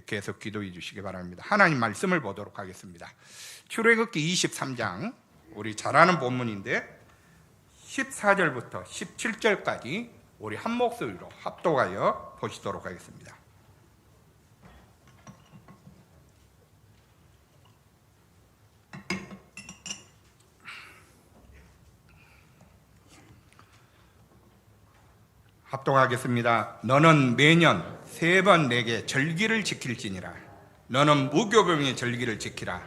계속 기도해 주시기 바랍니다. 하나님 말씀을 보도록 하겠습니다. 출애굽기 23장, 우리 잘 아는 본문인데 14절부터 17절까지 우리 한 목소리로 합독하여 보시도록 하겠습니다. 합독하겠습니다. 너는 매년 3번 내게 절기를 지킬지니라. 너는 무교병의 절기를 지키라.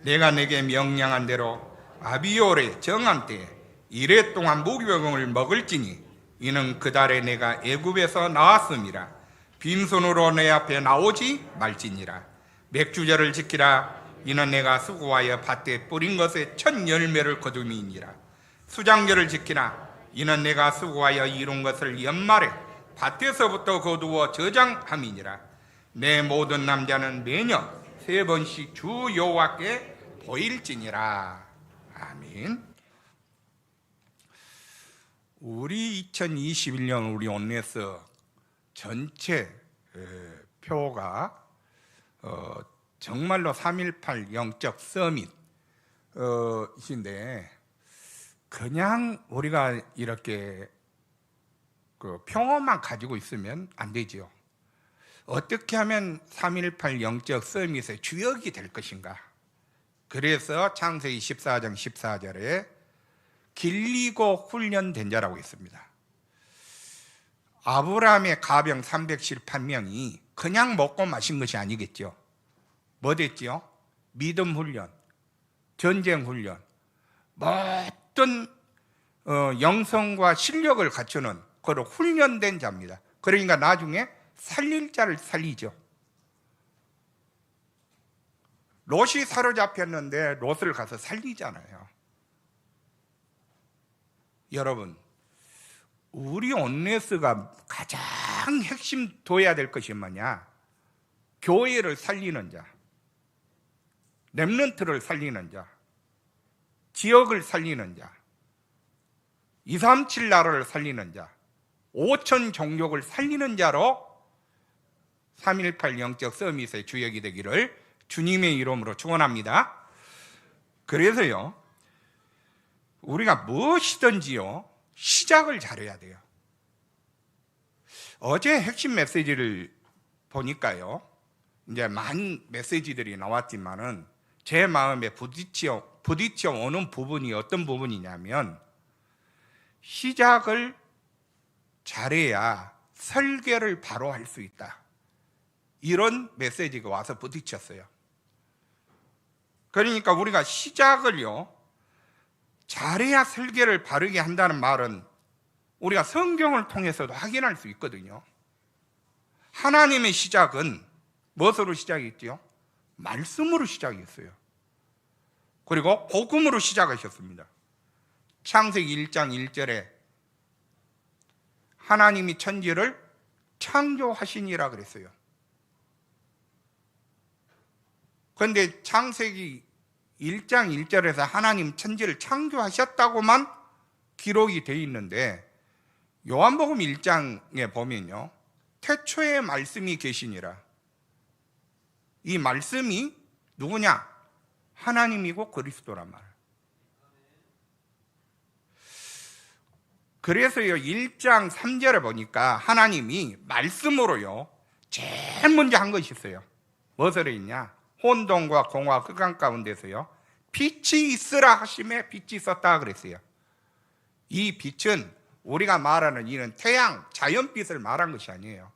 내가 내게 명령한 대로 아비올의 정한 때에 이래 동안 무교병을 먹을지니 이는 그 달에 내가 애굽에서 나왔음이라. 빈손으로 내 앞에 나오지 말지니라. 맥주절을 지키라. 이는 내가 수고하여 밭에 뿌린 것의 첫 열매를 거둠이니라. 수장절을 지키라. 이는 내가 수고하여 이룬 것을 연말에 밭에서부터 거두어 저장함이니라. 내 모든 남자는 매년 3번씩 주 여호와께 보일지니라. 아멘. 우리 2021년 우리 온네스 전체 표가 정말로 3.18 영적 서밋인데, 그냥 우리가 이렇게 평어만 가지고 있으면 안 되지요. 어떻게 하면 3.18 영적 서밋의 주역이 될 것인가? 그래서 창세기 14장 14절에 길리고 훈련된 자라고 있습니다. 아브라함의 가병 318명이 그냥 먹고 마신 것이 아니겠죠. 뭐 됐죠? 믿음 훈련, 전쟁 훈련, 어떤 영성과 실력을 갖추는 그런 훈련된 자입니다. 그러니까 나중에 살릴 자를 살리죠. 롯이 사로잡혔는데 롯을 가서 살리잖아요. 여러분, 우리 온네스가 가장 핵심 둬야 될 것이 뭐냐? 교회를 살리는 자, 렘넌트를 살리는 자, 지역을 살리는 자, 237 나라를 살리는 자, 5천 종족을 살리는 자로 3.18 영적 서밋의 주역이 되기를 주님의 이름으로 축원합니다. 그래서요, 우리가 무엇이든지요, 시작을 잘해야 돼요. 어제 핵심 메시지를 보니까요, 이제 많은 메시지들이 나왔지만은 제 마음에 부딪혀 오는 부분이 어떤 부분이냐면, 시작을 잘해야 설계를 바로 할 수 있다, 이런 메시지가 와서 부딪혔어요. 그러니까 우리가 시작을요 잘해야 설계를 바르게 한다는 말은 우리가 성경을 통해서도 확인할 수 있거든요. 하나님의 시작은 무엇으로 시작했지요? 말씀으로 시작했어요. 그리고 복음으로 시작하셨습니다. 창세기 1장 1절에 하나님이 천지를 창조하시니라 그랬어요. 그런데 창세기 1장 1절에서 하나님 천지를 창조하셨다고만 기록이 되어 있는데, 요한복음 1장에 보면요, 태초에 말씀이 계시니라. 이 말씀이 누구냐? 하나님이고 그리스도란 말. 그래서요 1장 3절에 보니까 하나님이 말씀으로요 제일 먼저 한 것이 있어요. 무엇을 했냐? 혼돈과 공화 흑암 가운데서요 빛이 있으라 하심에 빛이 있었다 그랬어요. 이 빛은 우리가 말하는 이는 태양, 자연빛을 말한 것이 아니에요.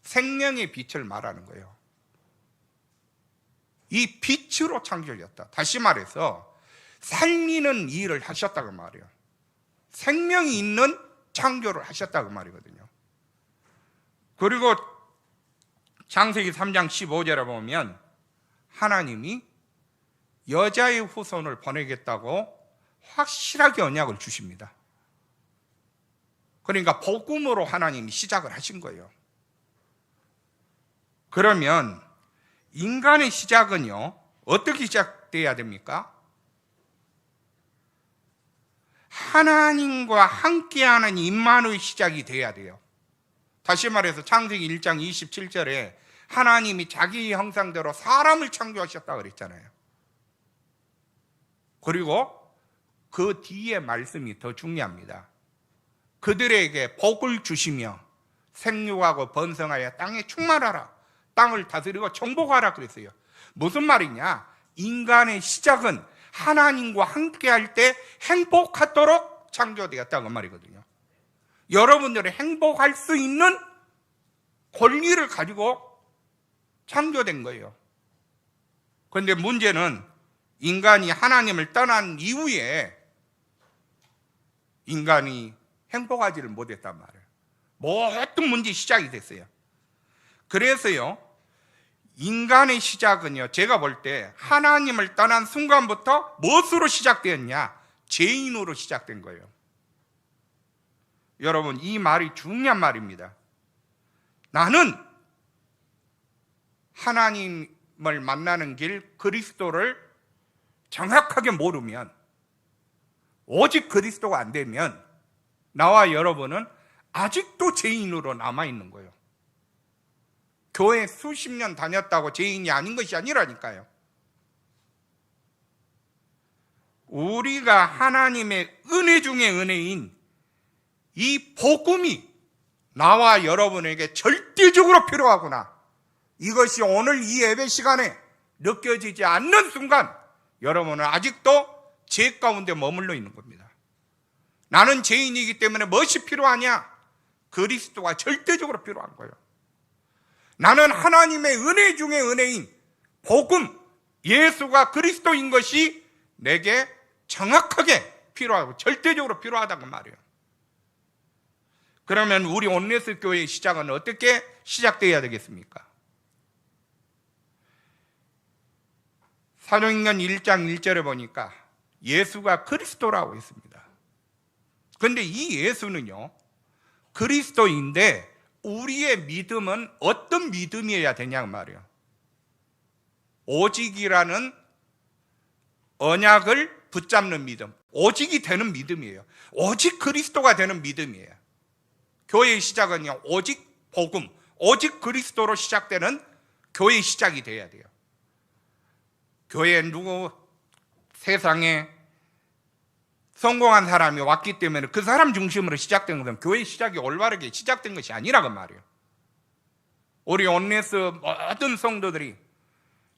생명의 빛을 말하는 거예요. 이 빛으로 창조되었다. 다시 말해서 살리는 일을 하셨다고 말이에요. 생명이 있는 창조를 하셨다고 말이거든요. 그리고 창세기 3장 15절에 보면 하나님이 여자의 후손을 보내겠다고 확실하게 언약을 주십니다. 그러니까 복음으로 하나님이 시작을 하신 거예요. 그러면 인간의 시작은요 어떻게 시작돼야 됩니까? 하나님과 함께하는 임마누의 시작이 돼야 돼요. 다시 말해서 창세기 1장 27절에 하나님이 자기 형상대로 사람을 창조하셨다 그랬잖아요. 그리고 그 뒤에 말씀이 더 중요합니다. 그들에게 복을 주시며 생육하고 번성하여 땅에 충만하라, 땅을 다스리고 정복하라 그랬어요. 무슨 말이냐? 인간의 시작은 하나님과 함께할 때 행복하도록 창조되었다고 말이거든요. 여러분들이 행복할 수 있는 권리를 가지고 창조된 거예요. 그런데 문제는 인간이 하나님을 떠난 이후에 인간이 행복하지를 못했단 말이에요. 모든 문제 시작이 됐어요. 그래서요, 인간의 시작은요, 제가 볼 때 하나님을 떠난 순간부터 무엇으로 시작되었냐? 죄인으로 시작된 거예요. 여러분, 이 말이 중요한 말입니다. 나는 하나님을 만나는 길, 그리스도를 정확하게 모르면, 오직 그리스도가 안 되면 나와 여러분은 아직도 죄인으로 남아있는 거예요. 교회 수십 년 다녔다고 죄인이 아닌 것이 아니라니까요. 우리가 하나님의 은혜 중에 은혜인 이 복음이 나와 여러분에게 절대적으로 필요하구나, 이것이 오늘 이 예배 시간에 느껴지지 않는 순간 여러분은 아직도 죄 가운데 머물러 있는 겁니다. 나는 죄인이기 때문에 무엇이 필요하냐? 그리스도가 절대적으로 필요한 거예요. 나는 하나님의 은혜 중에 은혜인 복음, 예수가 그리스도인 것이 내게 정확하게 필요하고 절대적으로 필요하다고 말이에요. 그러면 우리 온네스 교회의 시작은 어떻게 시작되어야 되겠습니까? 사도행전 1장 1절에 보니까 예수가 그리스도라고 했습니다. 그런데 이 예수는요, 그리스도인데 우리의 믿음은 어떤 믿음이어야 되냐 말이에요. 오직이라는 언약을 붙잡는 믿음, 오직이 되는 믿음이에요. 오직 그리스도가 되는 믿음이에요. 교회의 시작은요, 오직 복음, 오직 그리스도로 시작되는 교회의 시작이 돼야 돼요. 교회에 누구 세상에 성공한 사람이 왔기 때문에 그 사람 중심으로 시작된 것은 교회의 시작이 올바르게 시작된 것이 아니라고 말이에요. 우리 온네스 모든 성도들이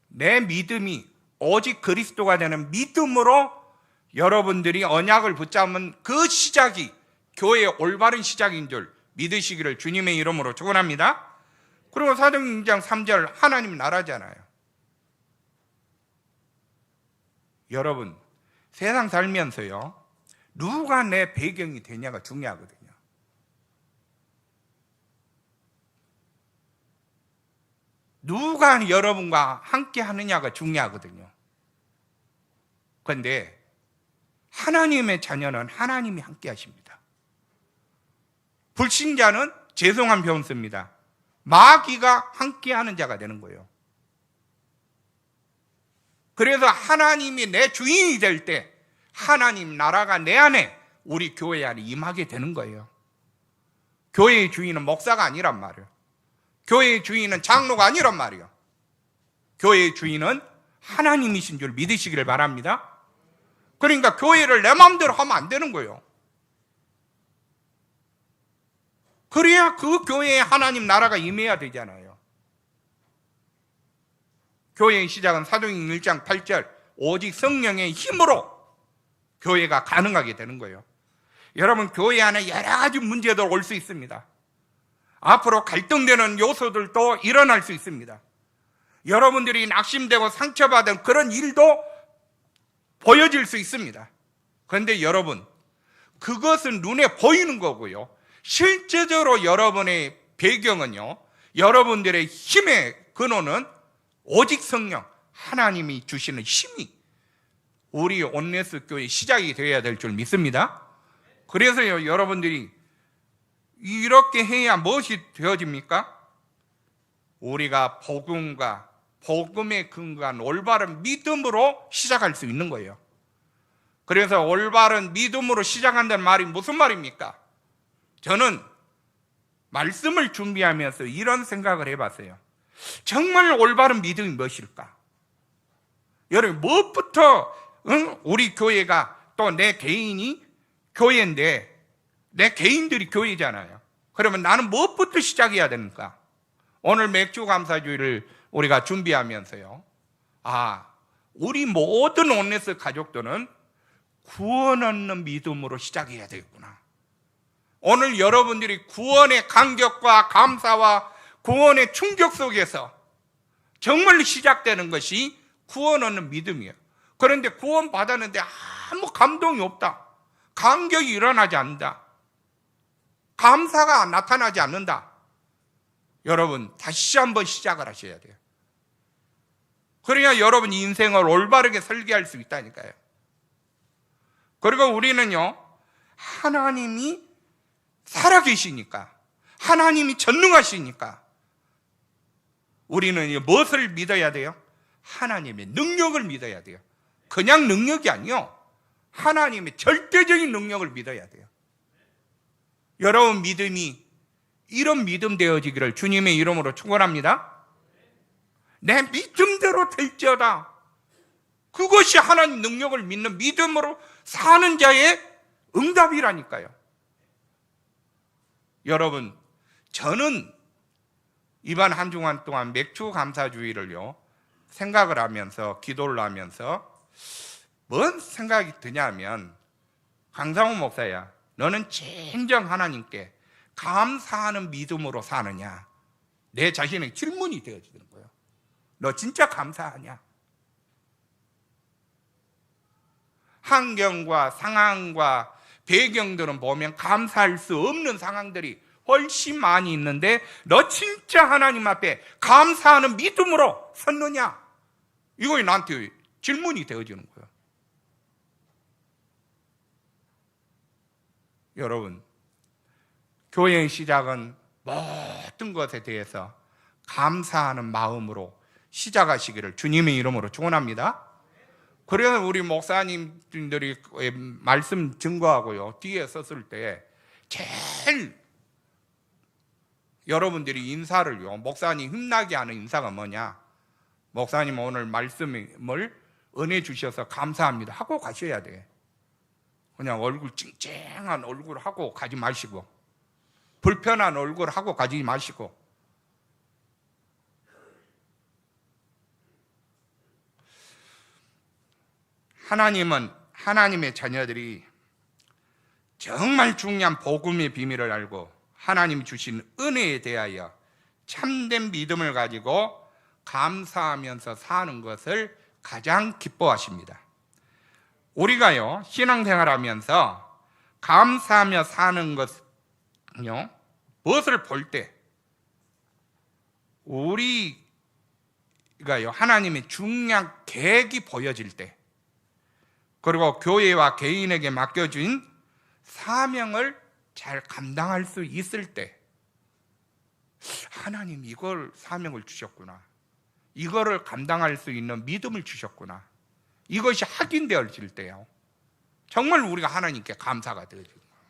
내 믿음이 오직 그리스도가 되는 믿음으로 여러분들이 언약을 붙잡은 그 시작이 교회의 올바른 시작인 줄 믿으시기를 주님의 이름으로 축원합니다. 그리고 사도행전 2장 3절 하나님 나라잖아요. 여러분, 세상 살면서요, 누가 내 배경이 되냐가 중요하거든요. 누가 여러분과 함께 하느냐가 중요하거든요. 그런데 하나님의 자녀는 하나님이 함께 하십니다. 불신자는 죄송한 표현 씁니다. 마귀가 함께 하는 자가 되는 거예요. 그래서 하나님이 내 주인이 될 때 하나님 나라가 내 안에, 우리 교회 안에 임하게 되는 거예요. 교회의 주인은 목사가 아니란 말이에요. 교회의 주인은 장로가 아니란 말이에요. 교회의 주인은 하나님이신 줄 믿으시기를 바랍니다. 그러니까 교회를 내 마음대로 하면 안 되는 거예요. 그래야 그 교회에 하나님 나라가 임해야 되잖아요. 교회의 시작은 사도행전 1장 8절 오직 성령의 힘으로 교회가 가능하게 되는 거예요. 여러분, 교회 안에 여러 가지 문제들 올 수 있습니다. 앞으로 갈등되는 요소들도 일어날 수 있습니다. 여러분들이 낙심되고 상처받은 그런 일도 보여질 수 있습니다. 그런데 여러분, 그것은 눈에 보이는 거고요, 실제적으로 여러분의 배경은요, 여러분들의 힘의 근원은 오직 성령, 하나님이 주시는 힘이 우리 온네스 교회의 시작이 되어야 될 줄 믿습니다. 그래서요, 여러분들이 이렇게 해야 무엇이 되어집니까? 우리가 복음과 복음에 근거한 올바른 믿음으로 시작할 수 있는 거예요. 그래서 올바른 믿음으로 시작한다는 말이 무슨 말입니까? 저는 말씀을 준비하면서 이런 생각을 해봤어요. 정말 올바른 믿음이 무엇일까? 여러분, 무엇부터 우리 교회가, 또 내 개인이 교회인데 내 개인들이 교회잖아요. 그러면 나는 무엇부터 시작해야 됩니까? 오늘 맥주 감사주의를 우리가 준비하면서요, 우리 모든 온네스 가족들은 구원 얻는 믿음으로 시작해야 되겠구나. 오늘 여러분들이 구원의 감격과 감사와 구원의 충격 속에서 정말 시작되는 것이 구원 얻는 믿음이에요. 그런데 구원 받았는데 아무 감동이 없다, 감격이 일어나지 않는다, 감사가 나타나지 않는다. 여러분, 다시 한번 시작을 하셔야 돼요. 그래야 여러분 인생을 올바르게 설계할 수 있다니까요. 그리고 우리는요, 하나님이 살아계시니까, 하나님이 전능하시니까 우리는 무엇을 믿어야 돼요? 하나님의 능력을 믿어야 돼요. 그냥 능력이 아니요, 하나님의 절대적인 능력을 믿어야 돼요. 여러분 믿음이 이런 믿음 되어지기를 주님의 이름으로 축원합니다. 내 믿음대로 될지어다. 그것이 하나님 능력을 믿는 믿음으로 사는 자의 응답이라니까요. 여러분, 저는 이번 한 주간 동안 맥주 감사주의를요 생각을 하면서, 기도를 하면서 뭔 생각이 드냐면, 강상우 목사야, 너는 진정 하나님께 감사하는 믿음으로 사느냐? 내 자신에게 질문이 되어지는 거예요. 너 진짜 감사하냐? 환경과 상황과 배경들은 보면 감사할 수 없는 상황들이 훨씬 많이 있는데, 너 진짜 하나님 앞에 감사하는 믿음으로 섰느냐? 이거 나한테 질문이 되어지는 거예요. 여러분, 교회의 시작은 모든 것에 대해서 감사하는 마음으로 시작하시기를 주님의 이름으로 축원합니다. 그래서 우리 목사님들이 말씀 증거하고요, 뒤에 섰을 때 제일 여러분들이 인사를요, 목사님 힘나게 하는 인사가 뭐냐? 목사님 오늘 말씀을 은혜 주셔서 감사합니다 하고 가셔야 돼. 그냥 얼굴 찡찡한 얼굴 하고 가지 마시고, 불편한 얼굴 하고 가지 마시고. 하나님은, 하나님의 자녀들이 정말 중요한 복음의 비밀을 알고 하나님이 주신 은혜에 대하여 참된 믿음을 가지고 감사하면서 사는 것을 가장 기뻐하십니다. 우리가요, 신앙생활하면서 감사하며 사는 것은요, 무엇을 볼 때, 우리가요 하나님의 중요한 계획이 보여질 때, 그리고 교회와 개인에게 맡겨진 사명을 잘 감당할 수 있을 때, 하나님 이걸 사명을 주셨구나, 이거를 감당할 수 있는 믿음을 주셨구나, 이것이 확인되어질 때요, 정말 우리가 하나님께 감사가 되어지는 거예요.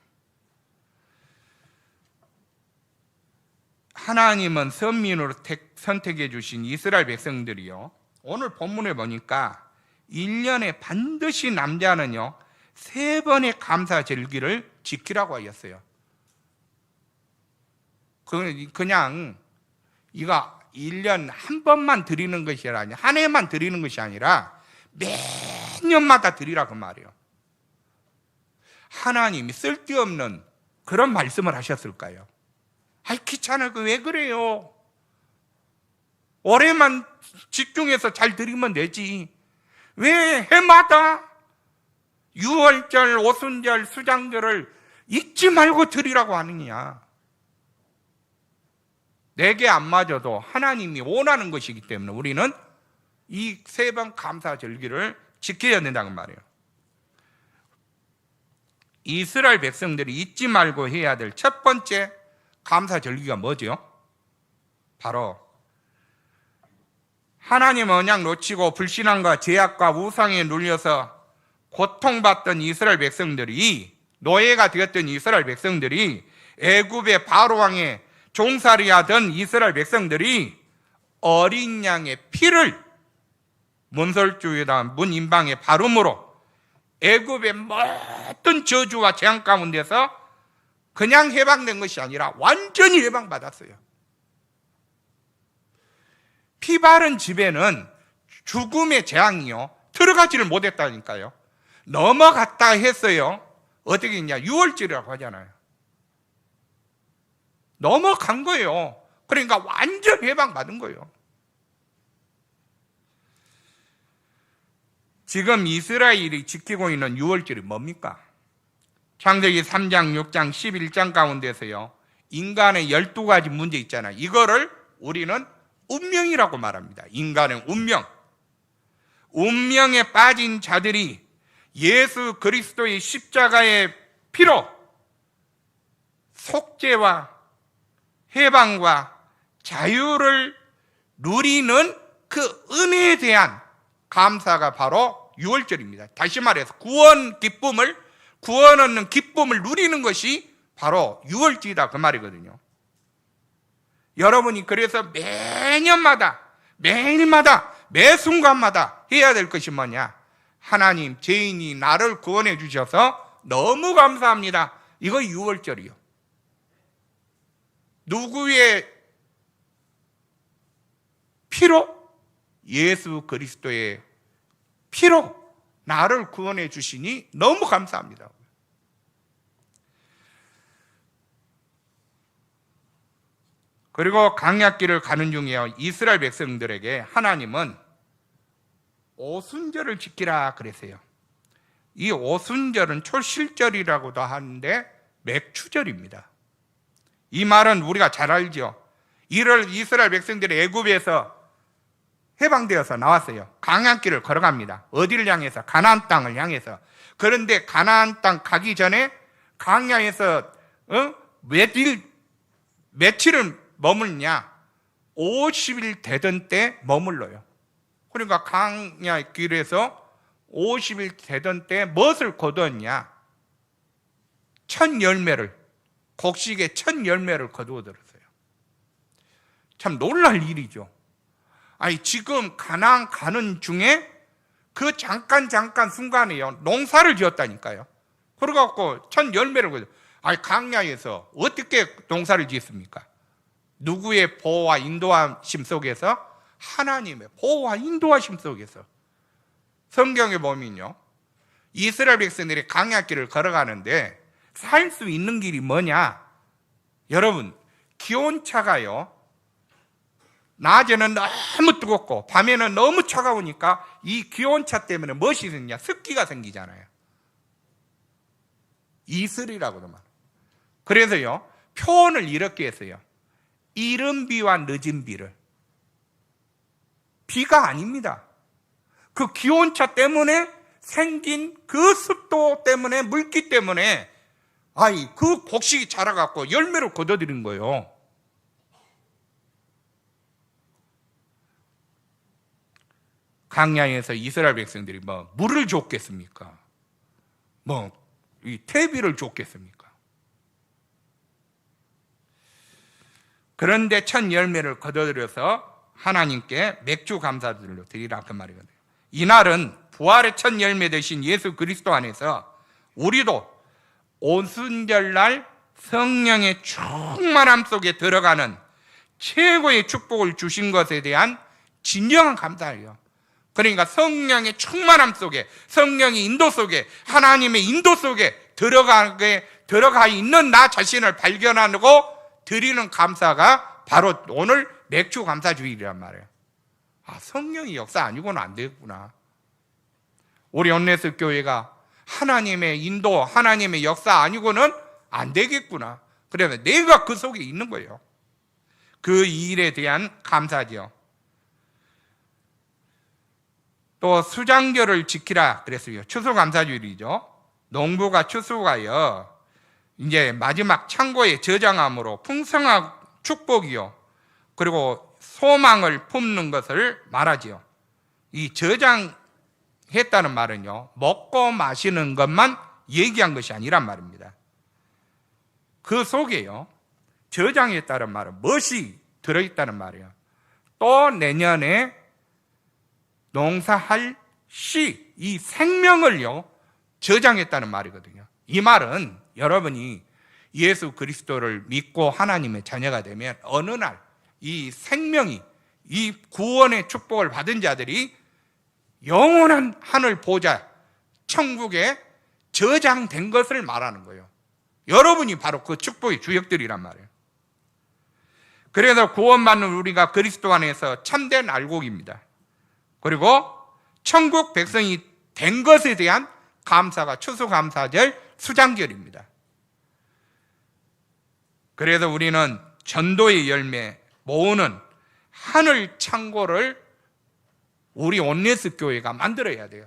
하나님은 선민으로 선택해 주신 이스라엘 백성들이요, 오늘 본문에 보니까 1년에 반드시 남자는요 3번의 감사 절기를 지키라고 하였어요. 그냥 이거 1년 한 번만 드리는 것이 아니라, 한 해만 드리는 것이 아니라 매년마다 드리라 그 말이에요. 하나님이 쓸데없는 그런 말씀을 하셨을까요? 귀찮아, 왜 그래요? 올해만 집중해서 잘 드리면 되지, 왜 해마다 유월절, 오순절, 수장절을 잊지 말고 드리라고 하느냐? 내게 안 맞아도 하나님이 원하는 것이기 때문에 우리는 이 3번 감사 절기를 지켜야 된다는 말이에요. 이스라엘 백성들이 잊지 말고 해야 될 첫 번째 감사 절기가 뭐죠? 바로 하나님 언약 놓치고 불신앙과 죄악과 우상에 눌려서 고통받던 이스라엘 백성들이, 노예가 되었던 이스라엘 백성들이, 애굽의 바로 왕의 종살이하던 이스라엘 백성들이 어린 양의 피를 문설주에다 문 인방에 바름으로 애굽의 모든 저주와 재앙 가운데서 그냥 해방된 것이 아니라 완전히 해방받았어요. 피 바른 집에는 죽음의 재앙이요 들어가지를 못했다니까요. 넘어갔다 했어요. 어떻게 했냐? 유월절이라고 하잖아요. 넘어간 거예요. 그러니까 완전 해방받은 거예요. 지금 이스라엘이 지키고 있는 유월절이 뭡니까? 창세기 3장, 6장, 11장 가운데서요 인간의 12가지 문제 있잖아요. 이거를 우리는 운명이라고 말합니다. 인간의 운명. 운명에 빠진 자들이 예수 그리스도의 십자가의 피로 속죄와 해방과 자유를 누리는 그 은혜에 대한 감사가 바로 유월절입니다. 다시 말해서 구원 얻는 기쁨을 누리는 것이 바로 유월절이다 그 말이거든요. 여러분이 그래서 매년마다 매일마다 매 순간마다 해야 될 것이 뭐냐? 하나님, 죄인이 나를 구원해 주셔서 너무 감사합니다. 이거 유월절이요. 누구의 피로? 예수 그리스도의 피로 나를 구원해 주시니 너무 감사합니다. 그리고 광야길을 가는 중에 이스라엘 백성들에게 하나님은 오순절을 지키라 그랬어요. 이 오순절은 초실절이라고도 하는데 맥추절입니다. 이 말은 우리가 잘 알죠. 이를 이스라엘 백성들이 애굽에서 해방되어서 나왔어요. 광야길을 걸어갑니다. 어디를 향해서? 가나안 땅을 향해서. 그런데 가나안 땅 가기 전에 광야에서 며칠을 머물냐? 50일 되던 때 머물러요. 그러니까 광야길에서 50일 되던 때 무엇을 거두었냐? 첫 열매를, 곡식의 첫 열매를 거두어들었어요. 참 놀랄 일이죠. 아니 지금 가나안 가는 중에 그 잠깐 순간에요 농사를 지었다니까요. 그래갖고 첫 열매를 거두. 아니 광야에서 어떻게 농사를 지었습니까? 누구의 보호와 인도하심 속에서? 하나님의 보호와 인도하심 속에서. 성경에 보면요 이스라엘 백성들이 광야길을 걸어가는데 살 수 있는 길이 뭐냐? 여러분 기온차가요 낮에는 너무 뜨겁고 밤에는 너무 차가우니까 이 기온차 때문에 무엇이 생기냐? 습기가 생기잖아요. 이슬이라고도 말해요. 그래서요 표현을 이렇게 했어요. 이른 비와 늦은 비를. 비가 아닙니다. 그 기온차 때문에 생긴 그 습도 때문에 물기 때문에 그 곡식이 자라갖고 열매를 거둬들인 거예요. 광야에서 이스라엘 백성들이 물을 줬겠습니까? 이 퇴비를 줬겠습니까? 그런데 첫 열매를 거둬들여서 하나님께 맥주 감사들로 드리라 그 말이거든요. 이날은 부활의 첫 열매 되신 예수 그리스도 안에서 우리도 오순절날 성령의 충만함 속에 들어가는 최고의 축복을 주신 것에 대한 진정한 감사예요. 그러니까 성령의 충만함 속에, 성령의 인도 속에, 하나님의 인도 속에 들어가 있는 나 자신을 발견하고 드리는 감사가 바로 오늘 맥주 감사주일이란 말이에요. 성령의 역사 아니고는 안 되겠구나. 우리 온네스 교회가 하나님의 인도, 하나님의 역사 아니고는 안 되겠구나. 그래서 내가 그 속에 있는 거예요. 그 일에 대한 감사죠. 또 수장절을 지키라 그랬어요. 추수감사주일이죠. 농부가 추수가요 이제 마지막 창고에 저장함으로 풍성한 축복이요 그리고 소망을 품는 것을 말하지요. 이 저장했다는 말은요 먹고 마시는 것만 얘기한 것이 아니란 말입니다. 그 속에요 저장했다는 말은 무엇이 들어있다는 말이에요. 또 내년에 농사할 씨, 이 생명을요 저장했다는 말이거든요. 이 말은 여러분이 예수 그리스도를 믿고 하나님의 자녀가 되면 어느 날 이 생명이, 이 구원의 축복을 받은 자들이 영원한 하늘 보좌 천국에 저장된 것을 말하는 거예요. 여러분이 바로 그 축복의 주역들이란 말이에요. 그래서 구원받는 우리가 그리스도 안에서 참된 알곡입니다. 그리고 천국 백성이 된 것에 대한 감사가 추수감사절 수장절입니다. 그래서 우리는 전도의 열매 모으는 하늘 창고를 우리 온네스 교회가 만들어야 돼요.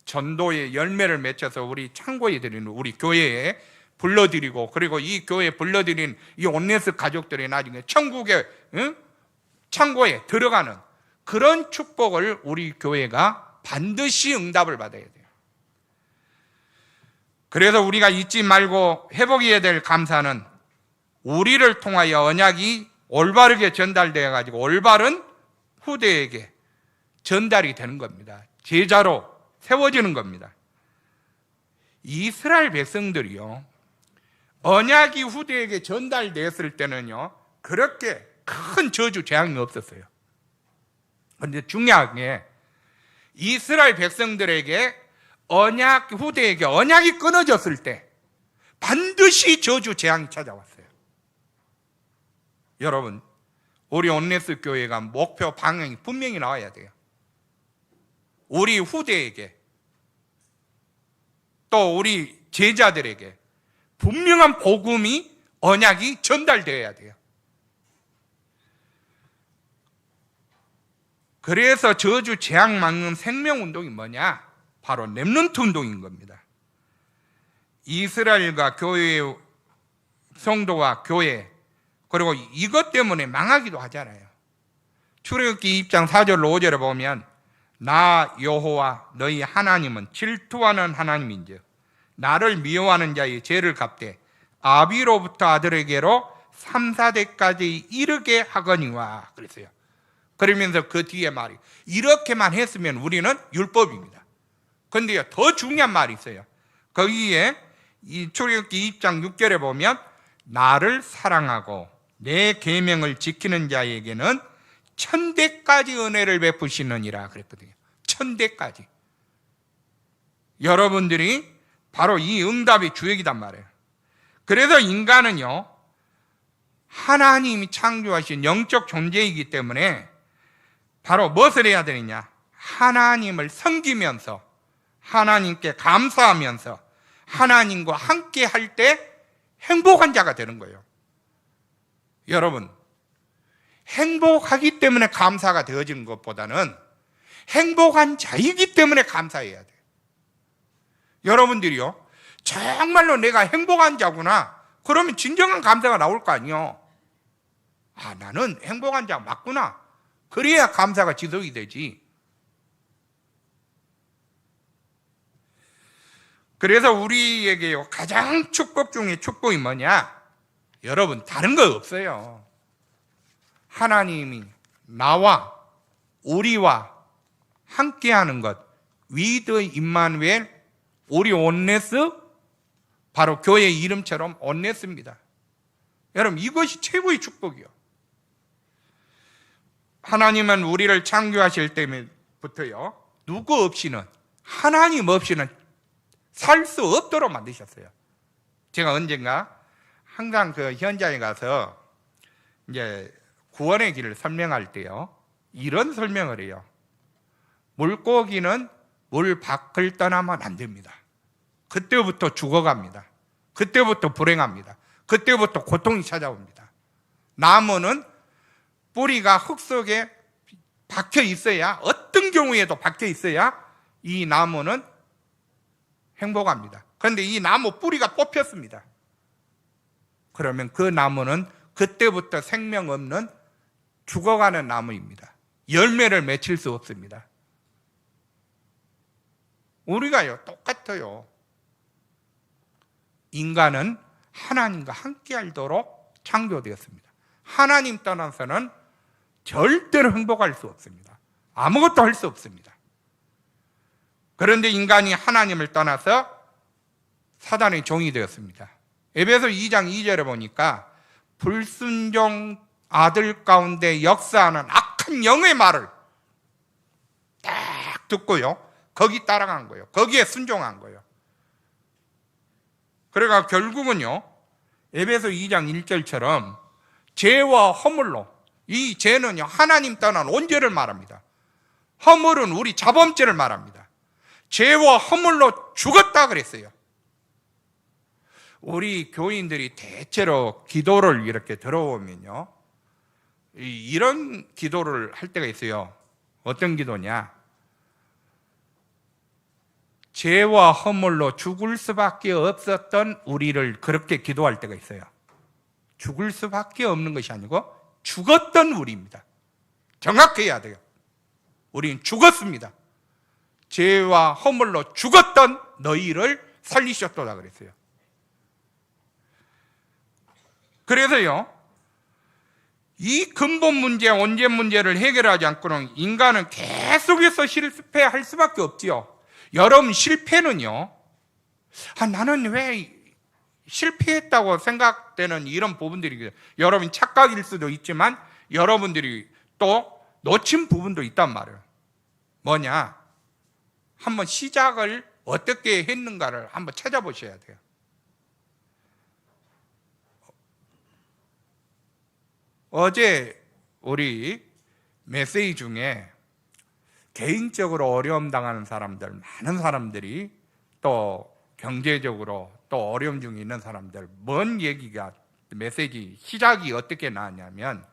전도의 열매를 맺혀서 우리 창고에 드리는 우리 교회에 불러드리고, 그리고 이 교회에 불러드린 이 온네스 가족들이 나중에 천국의 창고에 들어가는 그런 축복을 우리 교회가 반드시 응답을 받아야 돼요. 그래서 우리가 잊지 말고 회복해야 될 감사는 우리를 통하여 언약이 올바르게 전달되어 가지고 올바른 후대에게 전달이 되는 겁니다. 제자로 세워지는 겁니다. 이스라엘 백성들이요, 언약이 후대에게 전달됐을 때는요 그렇게 큰 저주 재앙이 없었어요. 그런데 중요한 게 이스라엘 백성들에게 언약, 후대에게 언약이 끊어졌을 때 반드시 저주 재앙이 찾아왔어요. 여러분, 우리 온네스 교회가 목표 방향이 분명히 나와야 돼요. 우리 후대에게 또 우리 제자들에게 분명한 복음이, 언약이 전달되어야 돼요. 그래서 저주 재앙 막는 생명운동이 뭐냐? 바로 렘넌트 운동인 겁니다. 이스라엘과 교회의 성도와 교회, 그리고 이것 때문에 망하기도 하잖아요. 출애굽기 2장 4절로 5절에 보면 나 여호와 너희 하나님은 질투하는 하나님인즉 나를 미워하는 자의 죄를 갚되 아비로부터 아들에게로 3, 4대까지 이르게 하거니와 그랬어요. 그러면서 그 뒤에 말이 이렇게만 했으면 우리는 율법입니다. 그런데 더 중요한 말이 있어요. 거기에 이 출애굽기 2장 6절에 보면 나를 사랑하고 내 계명을 지키는 자에게는 1000대까지 은혜를 베푸시느니라 그랬거든요. 1000대까지. 여러분들이 바로 이 응답의 주역이단 말이에요. 그래서 인간은요 하나님이 창조하신 영적 존재이기 때문에 바로 무엇을 해야 되느냐? 하나님을 섬기면서, 하나님께 감사하면서 하나님과 함께 할 때 행복한 자가 되는 거예요. 여러분, 행복하기 때문에 감사가 되어지는 것보다는 행복한 자이기 때문에 감사해야 돼요. 여러분들이요, 정말로 내가 행복한 자구나, 그러면 진정한 감사가 나올 거 아니에요. 아, 나는 행복한 자 맞구나. 그래야 감사가 지속이 되지. 그래서 우리에게 가장 축복 중에 축복이 뭐냐? 여러분, 다른 거 없어요. 하나님이 나와 우리와 함께하는 것, 위드 임마누엘, 우리 온네스, 바로 교회 이름처럼 온네스입니다. 여러분, 이것이 최고의 축복이요. 하나님은 우리를 창조하실 때부터요 누구 없이는, 하나님 없이는 살 수 없도록 만드셨어요. 제가 언젠가 항상 그 현장에 가서 이제 구원의 길을 설명할 때요 이런 설명을 해요. 물고기는 물 밖을 떠나면 안 됩니다. 그때부터 죽어갑니다. 그때부터 불행합니다. 그때부터 고통이 찾아옵니다. 나무는 뿌리가 흙 속에 박혀 있어야, 어떤 경우에도 박혀 있어야 이 나무는 행복합니다. 그런데 이 나무 뿌리가 뽑혔습니다. 그러면 그 나무는 그때부터 생명 없는 죽어가는 나무입니다. 열매를 맺힐 수 없습니다. 우리가요 똑같아요. 인간은 하나님과 함께 알도록 창조되었습니다. 하나님 떠나서는 절대로 행복할 수 없습니다. 아무것도 할 수 없습니다. 그런데 인간이 하나님을 떠나서 사단의 종이 되었습니다. 에베소 2장 2절에 보니까 불순종 아들 가운데 역사하는 악한 영의 말을 딱 듣고요, 거기 따라간 거예요. 거기에 순종한 거예요. 그러니까 결국은요, 에베소 2장 1절처럼 죄와 허물로, 이 죄는요 하나님 떠난 온죄를 말합니다. 허물은 우리 자범죄를 말합니다. 죄와 허물로 죽었다 그랬어요. 우리 교인들이 대체로 기도를 이렇게 들어오면요, 이런 기도를 할 때가 있어요. 어떤 기도냐? 죄와 허물로 죽을 수밖에 없었던 우리를 그렇게 기도할 때가 있어요. 죽을 수밖에 없는 것이 아니고 죽었던 우리입니다. 정확해야 돼요. 우리는 죽었습니다. 죄와 허물로 죽었던 너희를 살리셨도다 그랬어요. 그래서요, 이 근본 문제, 원죄 문제를 해결하지 않고는 인간은 계속해서 실패할 수밖에 없지요. 여러분, 실패는요, 나는 왜 실패했다고 생각되는 이런 부분들이, 여러분 착각일 수도 있지만 여러분들이 또 놓친 부분도 있단 말이에요. 뭐냐? 한번 시작을 어떻게 했는가를 한번 찾아보셔야 돼요. 어제 우리 메시지 중에 개인적으로 어려움 당하는 사람들, 많은 사람들이, 또 경제적으로 또 어려움 중에 있는 사람들, 뭔 얘기가, 메시지 시작이 어떻게 나왔냐면,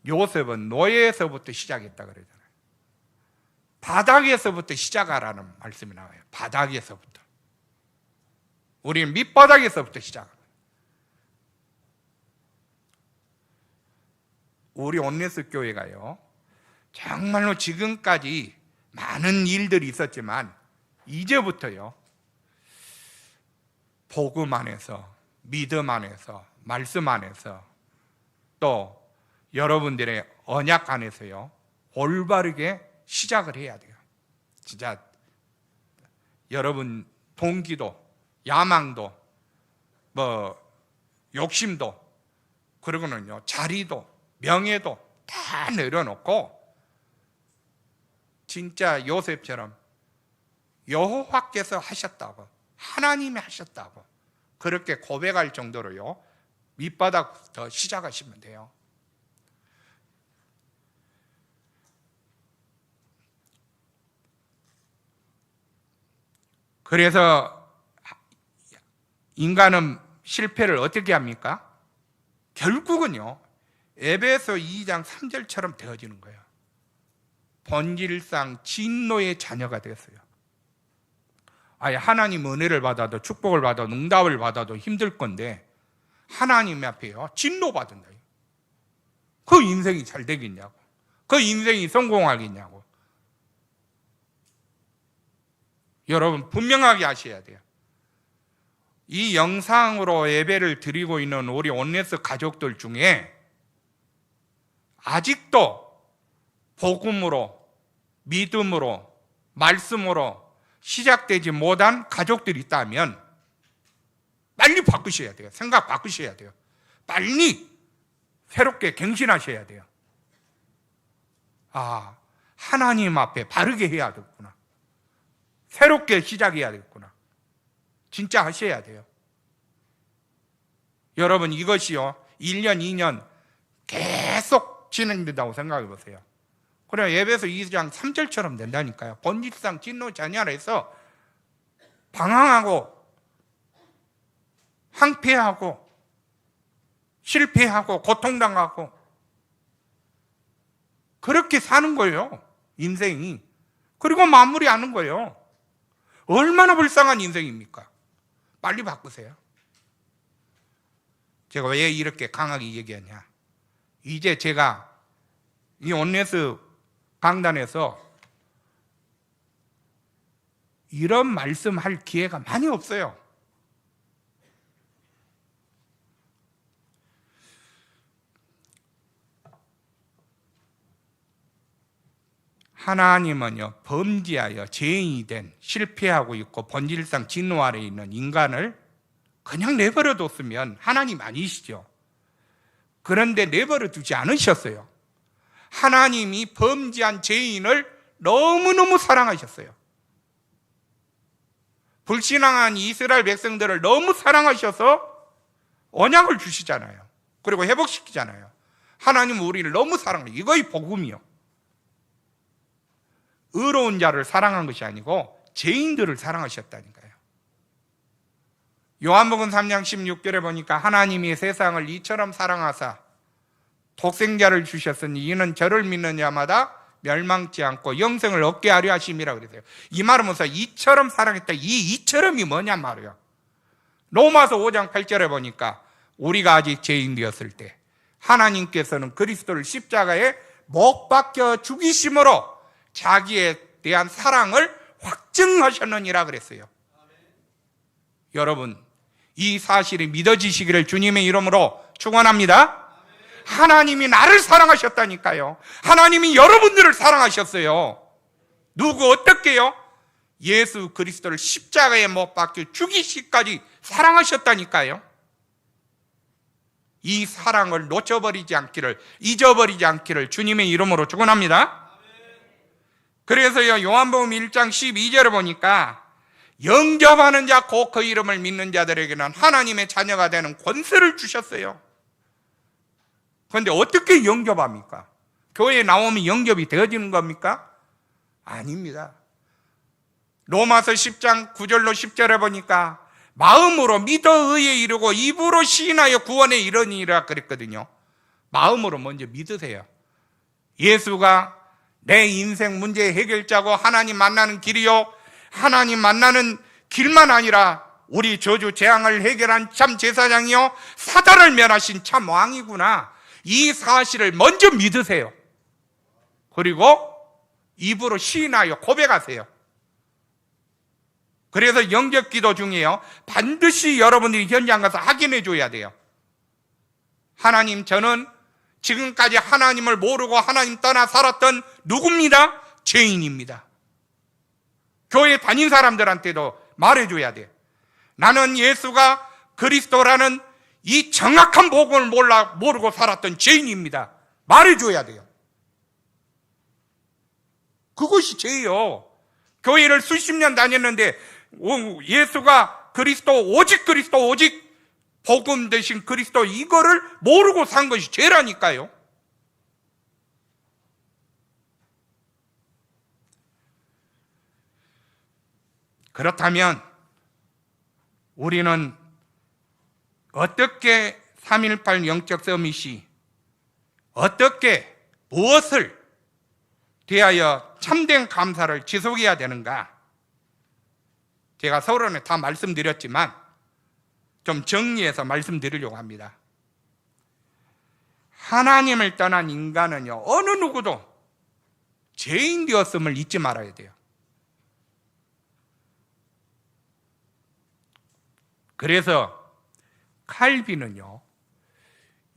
요셉은 노예에서부터 시작했다 그러잖아요. 바닥에서부터 시작하라는 말씀이 나와요. 바닥에서부터. 우리는 밑바닥에서부터 시작합니다. 우리 온네스 교회가요, 정말로 지금까지 많은 일들이 있었지만 이제부터요, 복음 안에서, 믿음 안에서, 말씀 안에서, 또 여러분들의 언약 안에서요, 올바르게 시작을 해야 돼요. 진짜 여러분 동기도, 야망도, 욕심도, 그리고는요 자리도, 명예도 다 내려놓고 진짜 요셉처럼 여호와께서 하셨다고, 하나님이 하셨다고 그렇게 고백할 정도로요, 밑바닥부터 시작하시면 돼요. 그래서 인간은 실패를 어떻게 합니까? 결국은요, 에베소 2장 3절처럼 되어지는 거예요. 본질상 진노의 자녀가 되었어요. 아예 하나님 은혜를 받아도, 축복을 받아도, 응답을 받아도 힘들 건데 하나님 앞에요 진노받은다. 그 인생이 잘 되겠냐고, 그 인생이 성공하겠냐고. 여러분 분명하게 아셔야 돼요. 이 영상으로 예배를 드리고 있는 우리 온네스 가족들 중에 아직도 복음으로, 믿음으로, 말씀으로 시작되지 못한 가족들이 있다면 빨리 바꾸셔야 돼요. 생각 바꾸셔야 돼요. 빨리 새롭게 갱신하셔야 돼요. 하나님 앞에 바르게 해야 되겠구나, 새롭게 시작해야 되겠구나, 진짜 하셔야 돼요. 여러분 이것이요 1년 2년 계속 진행된다고 생각해 보세요. 그래 에베소 2장 3절처럼 된다니까요. 본질상 진노 자녀라 해서 방황하고 황폐하고 실패하고 고통당하고 그렇게 사는 거예요, 인생이. 그리고 마무리하는 거예요. 얼마나 불쌍한 인생입니까? 빨리 바꾸세요. 제가 왜 이렇게 강하게 얘기하냐, 이제 제가 이 온네스 강단에서 이런 말씀할 기회가 많이 없어요. 하나님은요, 범죄하여 죄인이 된, 실패하고 있고 본질상 진노 아래에 있는 인간을 그냥 내버려 뒀으면 하나님 아니시죠. 그런데 내버려 두지 않으셨어요. 하나님이 범죄한 죄인을 너무너무 사랑하셨어요. 불신앙한 이스라엘 백성들을 너무 사랑하셔서 언약을 주시잖아요. 그리고 회복시키잖아요. 하나님은 우리를 너무 사랑해요. 이거의 복음이요. 의로운 자를 사랑한 것이 아니고 죄인들을 사랑하셨다니까요. 요한복음 3장 16절에 보니까 하나님이 세상을 이처럼 사랑하사 독생자를 주셨으니 이는 저를 믿는 자마다 멸망치 않고 영생을 얻게 하려 하심이라 그랬어요. 이 말은 무슨 이처럼 사랑했다. 이 이처럼이 뭐냐 말이에요. 로마서 5장 8절에 보니까 우리가 아직 죄인 되었을 때 하나님께서는 그리스도를 십자가에 못 박혀 죽이심으로 자기에 대한 사랑을 확증하셨느니라 그랬어요. 여러분, 이 사실이 믿어지시기를 주님의 이름으로 축원합니다. 하나님이 나를 사랑하셨다니까요. 하나님이 여러분들을 사랑하셨어요. 누구 어떻게요? 예수 그리스도를 십자가에 못 박혀 죽이시기까지 사랑하셨다니까요. 이 사랑을 놓쳐버리지 않기를, 잊어버리지 않기를 주님의 이름으로 축원합니다. 그래서요, 요한복음 1장 12절에 보니까 영접하는 자 곧 그 이름을 믿는 자들에게는 하나님의 자녀가 되는 권세를 주셨어요. 그런데 어떻게 영접합니까? 교회에 나오면 영접이 되어지는 겁니까? 아닙니다. 로마서 10장 9절로 10절에 보니까 마음으로 믿어 의에 이르고 입으로 시인하여 구원에 이르니라 그랬거든요. 마음으로 먼저 믿으세요. 예수가 내 인생 문제의 해결자고 하나님 만나는 길이요, 하나님 만나는 길만 아니라 우리 저주 재앙을 해결한 참 제사장이요, 사단을 멸하신 참 왕이구나, 이 사실을 먼저 믿으세요. 그리고 입으로 시인하여 고백하세요. 그래서 영접기도 중에요, 반드시 여러분들이 현장 가서 확인해 줘야 돼요. 하나님, 저는 지금까지 하나님을 모르고 하나님 떠나 살았던 누굽니다? 죄인입니다. 교회 다닌 사람들한테도 말해줘야 돼요. 나는 예수가 그리스도라는 이 정확한 복음을 모르고 살았던 죄인입니다. 말해줘야 돼요. 그것이 죄예요. 교회를 수십 년 다녔는데 예수가 그리스도, 오직 그리스도, 오직 복음 되신 그리스도, 이거를 모르고 산 것이 죄라니까요. 그렇다면 우리는 어떻게 3.18 영적 서밋이 어떻게, 무엇을 대하여 참된 감사를 지속해야 되는가? 제가 서론에 다 말씀드렸지만 좀 정리해서 말씀드리려고 합니다. 하나님을 떠난 인간은요, 어느 누구도 죄인 되었음을 잊지 말아야 돼요. 그래서 칼빈은요,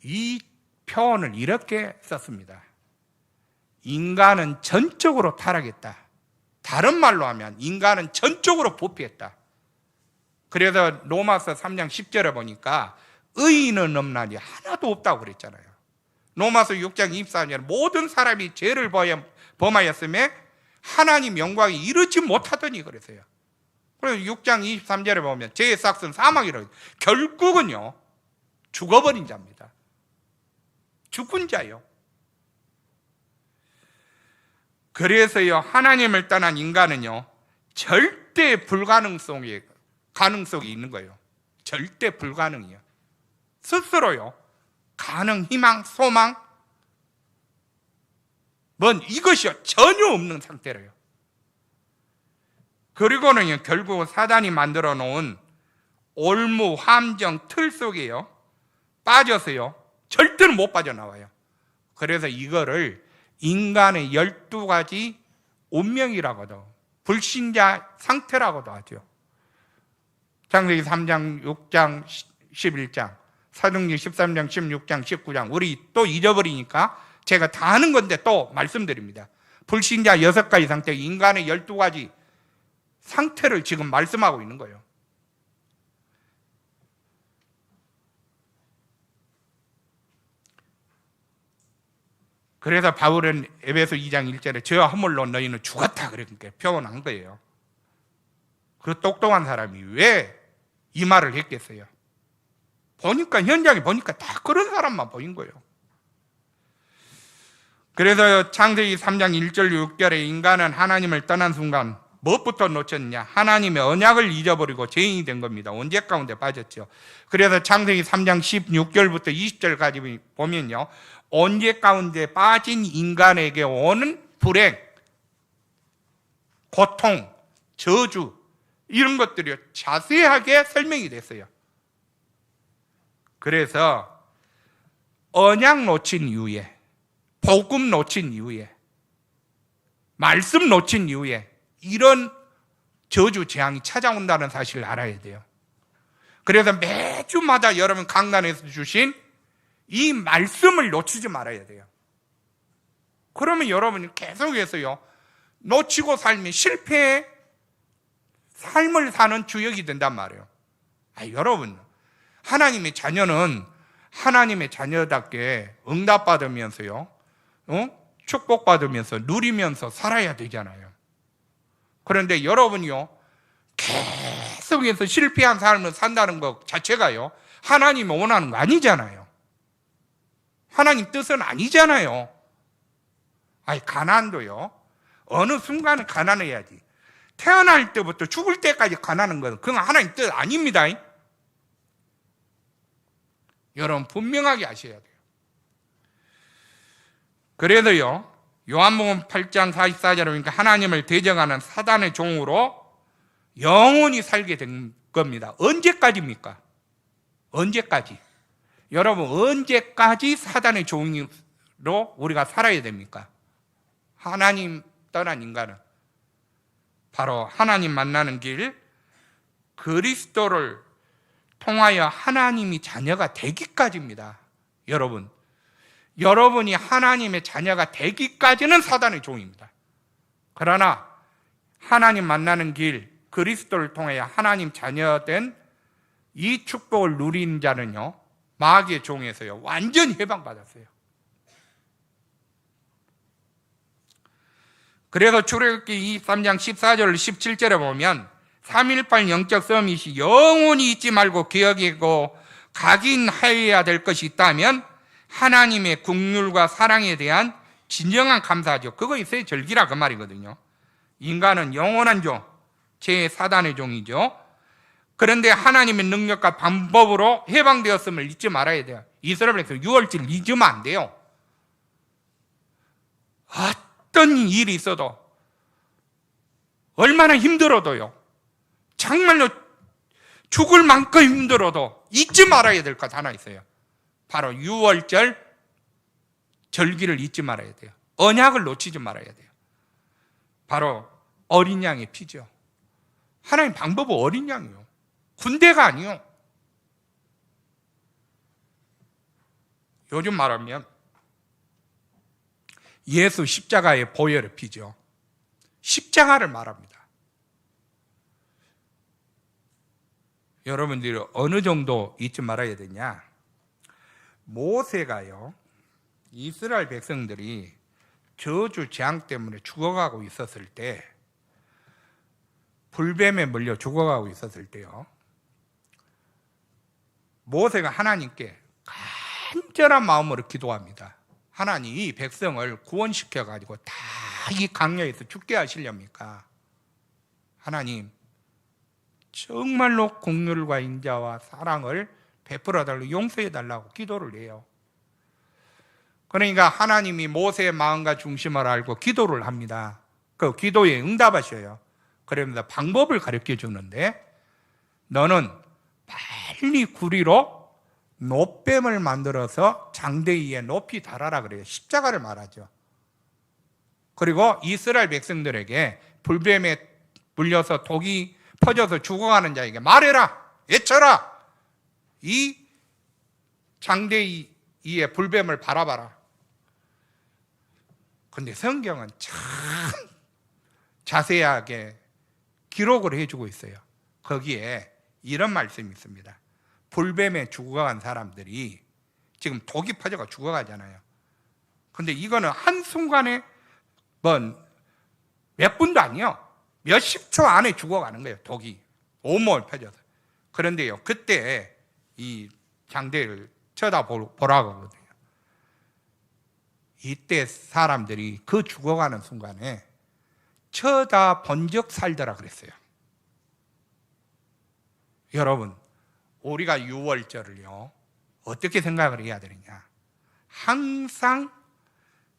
이 표현을 이렇게 썼습니다. 인간은 전적으로 타락했다. 다른 말로 하면 인간은 전적으로 부패했다. 그래서 로마서 3장 10절에 보니까 의인은 없나니 하나도 없다고 그랬잖아요. 로마서 6장 24절에 모든 사람이 죄를 범하였음에 하나님 영광에 이르지 못하더니 그랬어요. 그래서 6장 23절에 보면 죄의 삭은 사망이라고, 결국은요 죽어버린 자입니다. 죽은 자요. 그래서요, 하나님을 떠난 인간은요 절대 가능성이 있는 거예요. 절대 불가능이요. 스스로요 가능, 희망, 소망, 이것이요 전혀 없는 상태래요. 그리고는 결국 사단이 만들어 놓은 올무, 함정, 틀 속에요 빠져서요 절대로 못 빠져나와요. 그래서 이거를 인간의 12가지 운명이라고도, 불신자 상태라고도 하죠. 창세기 3장, 6장, 11장, 사도행전 13장, 16장, 19장, 우리 또 잊어버리니까 제가 다 아는 건데 또 말씀드립니다. 불신자 6가지 상태, 인간의 12가지 상태를 지금 말씀하고 있는 거예요. 그래서 바울은 에베소 2장 1절에 저와 허물로 너희는 죽었다 그렇게 표현한 거예요. 그 똑똑한 사람이 왜 이 말을 했겠어요? 보니까, 현장에 보니까 다 그런 사람만 보인 거예요. 그래서 창세기 3장 1절 6절에 인간은 하나님을 떠난 순간 무엇부터 놓쳤냐? 하나님의 언약을 잊어버리고 죄인이 된 겁니다. 언제 가운데 빠졌죠. 그래서 창세기 3장 16절부터 20절까지 보면요, 언제 가운데 빠진 인간에게 오는 불행, 고통, 저주, 이런 것들이 자세하게 설명이 됐어요. 그래서 언약 놓친 이후에, 복음 놓친 이후에, 말씀 놓친 이후에 이런 저주 재앙이 찾아온다는 사실을 알아야 돼요. 그래서 매주마다 여러분 강단에서 주신 이 말씀을 놓치지 말아야 돼요. 그러면 여러분이 계속해서요, 놓치고 살면 실패의 삶을 사는 주역이 된단 말이에요. 여러분, 하나님의 자녀는 하나님의 자녀답게 응답받으면서요, 축복받으면서 누리면서 살아야 되잖아요. 그런데 여러분이요, 계속해서 실패한 삶을 산다는 것 자체가요, 하나님이 원하는 거 아니잖아요. 하나님 뜻은 아니잖아요. 가난도요, 어느 순간은 가난해야지. 태어날 때부터 죽을 때까지 가난한 것은 그건 하나님 뜻 아닙니다. 여러분 분명하게 아셔야 돼요. 그래도요, 요한복음 8장 44절에 보니까 하나님을 대적하는 사단의 종으로 영원히 살게 된 겁니다. 언제까지입니까? 언제까지? 여러분, 언제까지 사단의 종으로 우리가 살아야 됩니까? 하나님 떠난 인간은 바로 하나님 만나는 길, 그리스도를 통하여 하나님이 자녀가 되기까지입니다. 여러분이 하나님의 자녀가 되기까지는 사단의 종입니다. 그러나 하나님 만나는 길, 그리스도를 통하여 하나님 자녀된 이 축복을 누린 자는요, 마귀의 종에서요 완전히 해방받았어요. 그래서 출애굽기 23장 14절 17절에 보면 3.18 영적 서밋이 영원히 잊지 말고 기억하고 각인하여야 될 것이 있다면 하나님의 긍휼과 사랑에 대한 진정한 감사죠. 그거 있어야 절기라 그 말이거든요. 인간은 영원한 종, 제4단의 종이죠. 그런데 하나님의 능력과 방법으로 해방되었음을 잊지 말아야 돼요. 이스라엘에서 6월절 잊으면 안 돼요. 어떤 일이 있어도, 얼마나 힘들어도요, 정말로 죽을 만큼 힘들어도 잊지 말아야 될 것 하나 있어요. 바로 6월절 절기를 잊지 말아야 돼요. 언약을 놓치지 말아야 돼요. 바로 어린 양의 피죠. 하나님 방법은 어린 양이요, 군대가 아니요. 요즘 말하면 예수 십자가의 보혈의 피죠. 십자가를 말합니다. 여러분들이 어느 정도 잊지 말아야 되냐? 모세가요, 이스라엘 백성들이 저주 재앙 때문에 죽어가고 있었을 때, 불뱀에 물려 죽어가고 있었을 때요, 모세가 하나님께 간절한 마음으로 기도합니다. 하나님, 이 백성을 구원시켜가지고 다 이 강야에서 죽게 하시렵니까? 하나님, 정말로 긍휼과 인자와 사랑을 베풀어달라고, 용서해달라고 기도를 해요. 그러니까 하나님이 모세의 마음과 중심을 알고 기도를 합니다. 그 기도에 응답하셔요. 그러면서 방법을 가르쳐 주는데, 너는 빨리 구리로 노뱀을 만들어서 장대 위에 높이 달아라 그래요. 십자가를 말하죠. 그리고 이스라엘 백성들에게 불뱀에 물려서 독이 퍼져서 죽어가는 자에게 말해라, 외쳐라, 이 장대 위에 불뱀을 바라봐라. 근데 성경은 참 자세하게 기록을 해주고 있어요. 거기에 이런 말씀이 있습니다. 불뱀에 죽어간 사람들이 지금 독이 퍼져가 죽어가잖아요. 근데 이거는 한순간에 몇 분도 아니요, 몇십 초 안에 죽어가는 거예요. 독이 온몸을 펴져서. 그런데요, 그때 이 장대를 쳐다보라고 하거든요. 이때 사람들이 그 죽어가는 순간에 쳐다본 적 살더라 그랬어요. 여러분, 우리가 6월절을요 어떻게 생각을 해야 되느냐? 항상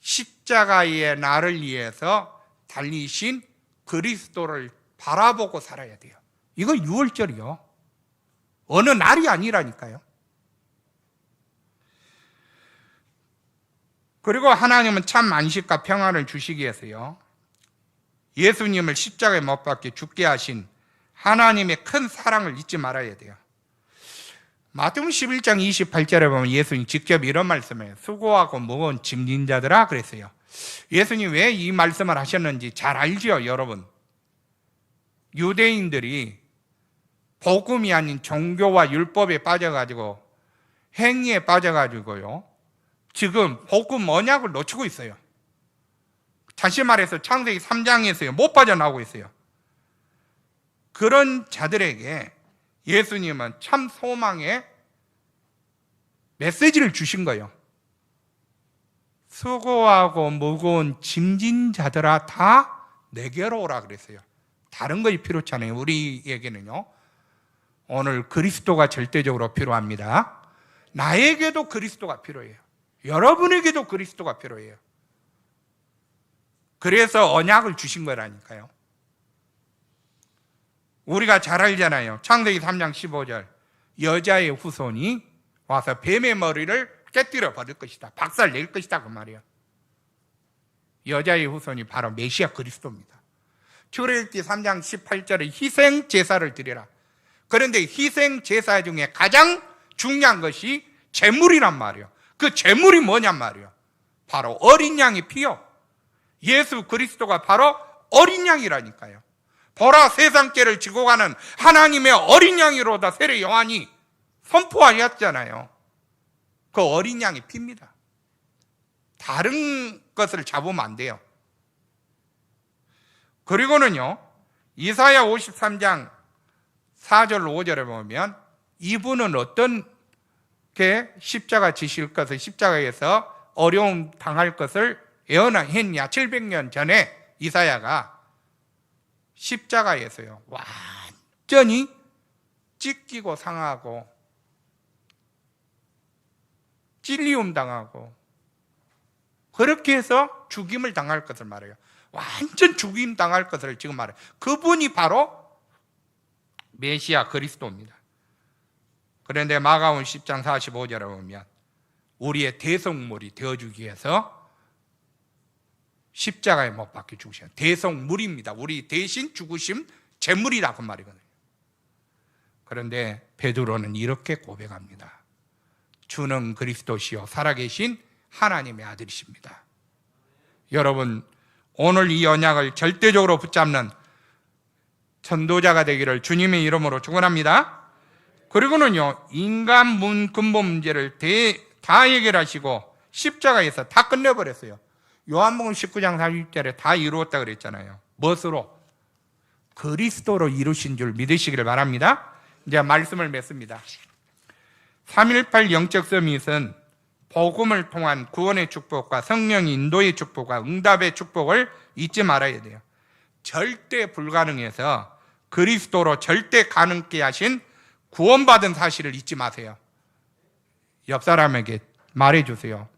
십자가의 나를 위해서 달리신 그리스도를 바라보고 살아야 돼요. 이거 6월절이요, 어느 날이 아니라니까요. 그리고 하나님은 참 안식과 평안을 주시기 위해서요, 예수님을 십자가에 못 박혀 죽게 하신 하나님의 큰 사랑을 잊지 말아야 돼요. 마태복음 11장 28절에 보면 예수님 직접 이런 말씀을 해요. 수고하고 무거운 짐진 자들아 그랬어요. 예수님 왜 이 말씀을 하셨는지 잘 알죠, 여러분? 유대인들이 복음이 아닌 종교와 율법에 빠져가지고 행위에 빠져가지고요, 지금 복음 언약을 놓치고 있어요. 다시 말해서 창세기 3장에서요 못 빠져나오고 있어요. 그런 자들에게 예수님은 참 소망의 메시지를 주신 거예요. 수고하고 무거운 짐진 자들아 다 내게로 오라 그랬어요. 다른 것이 필요치 않아요. 우리에게는요, 오늘 그리스도가 절대적으로 필요합니다. 나에게도 그리스도가 필요해요. 여러분에게도 그리스도가 필요해요. 그래서 언약을 주신 거라니까요. 우리가 잘 알잖아요. 창세기 3장 15절, 여자의 후손이 와서 뱀의 머리를 깨뜨려 버릴 것이다, 박살 낼 것이다, 그 말이에요. 여자의 후손이 바로 메시아 그리스도입니다. 출애굽기 3장 18절에 희생 제사를 드리라. 그런데 희생 제사 중에 가장 중요한 것이 제물이란 말이에요. 그 제물이 뭐냔 말이에요. 바로 어린 양의 피요. 예수 그리스도가 바로 어린 양이라니까요. 보라, 세상 죄를 지고 가는 하나님의 어린 양이로다 세례 요한이 선포하였잖아요. 그 어린 양의 피입니다. 다른 것을 잡으면 안 돼요. 그리고는요, 이사야 53장 4절 5절에 보면 이분은 어떤 게 십자가 지실 것을, 십자가에서 어려움 당할 것을 예언했냐. 700년 전에 이사야가 십자가에서요 완전히 찢기고 상하고 찔리움 당하고 그렇게 해서 죽임을 당할 것을 말해요. 완전 죽임 당할 것을 지금 말해요. 그분이 바로 메시아 그리스도입니다. 그런데 마가복음 10장 45절에 보면 우리의 대속물이 되어주기 위해서 십자가에 못 박혀 죽으신 대속물입니다. 우리 대신 죽으심 제물이다, 그 말이거든요. 그런데 베드로는 이렇게 고백합니다. 주는 그리스도시요 살아계신 하나님의 아들이십니다. 여러분, 오늘 이 언약을 절대적으로 붙잡는 전도자가 되기를 주님의 이름으로 축원합니다. 그리고는요, 인간 근본 문제를 다 해결하시고 십자가에서 다 끝내버렸어요. 요한복음 19장 40절에 다 이루었다 그랬잖아요. 무엇으로? 그리스도로 이루신 줄 믿으시기를 바랍니다. 이제 말씀을 맺습니다. 318 영적 서밋은 복음을 통한 구원의 축복과 성령 인도의 축복과 응답의 축복을 잊지 말아야 돼요. 절대 불가능해서 그리스도로 절대 가능케 하신 구원받은 사실을 잊지 마세요. 옆 사람에게 말해주세요.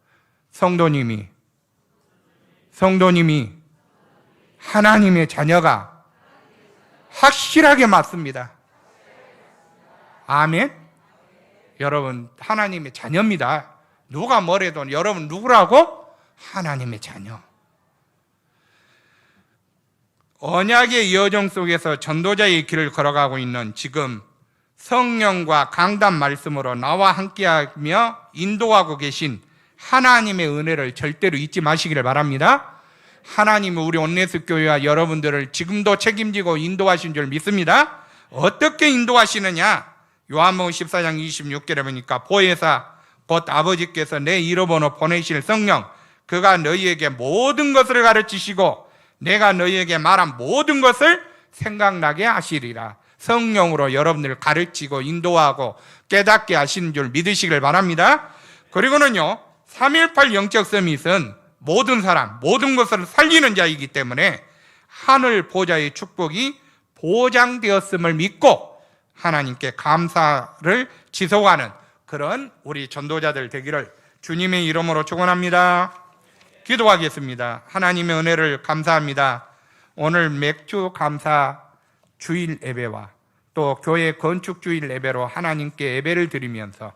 성도님이 하나님의 자녀가 확실하게 맞습니다. 아멘. 여러분, 하나님의 자녀입니다. 누가 뭐래도 여러분 누구라고? 하나님의 자녀. 언약의 여정 속에서 전도자의 길을 걸어가고 있는 지금 성령과 강단 말씀으로 나와 함께하며 인도하고 계신 하나님의 은혜를 절대로 잊지 마시기를 바랍니다. 하나님은 우리 온네스 교회와 여러분들을 지금도 책임지고 인도하신 줄 믿습니다. 어떻게 인도하시느냐? 요한복음 14장 26절에 보니까 보혜사 곧 아버지께서 내 이름으로 보내실 성령 그가 너희에게 모든 것을 가르치시고 내가 너희에게 말한 모든 것을 생각나게 하시리라. 성령으로 여러분들을 가르치고 인도하고 깨닫게 하시는 줄 믿으시길 바랍니다. 그리고는요 3.18 영적 서밋은 모든 사람 모든 것을 살리는 자이기 때문에 하늘 보좌의 축복이 보장되었음을 믿고 하나님께 감사를 지속하는 그런 우리 전도자들 되기를 주님의 이름으로 축원합니다. 기도하겠습니다. 하나님의 은혜를 감사합니다. 오늘 맥주 감사 주일 예배와 또 교회 건축 주일 예배로 하나님께 예배를 드리면서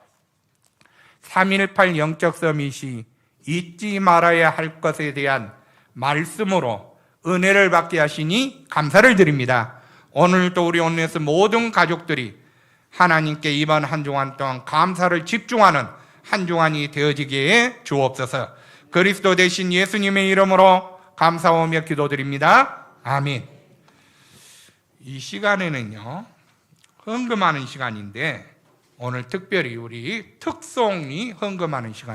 3.18 영적 서밋이 잊지 말아야 할 것에 대한 말씀으로 은혜를 받게 하시니 감사를 드립니다. 오늘도 우리 온네스 모든 가족들이 하나님께 이번 한 주간 동안 감사를 집중하는 한 주간이 되어지기에 주옵소서. 그리스도 대신 예수님의 이름으로 감사하며 기도드립니다. 아멘. 이 시간에는요 헌금하는 시간인데 오늘 특별히 우리 특송이 헌금하는 시간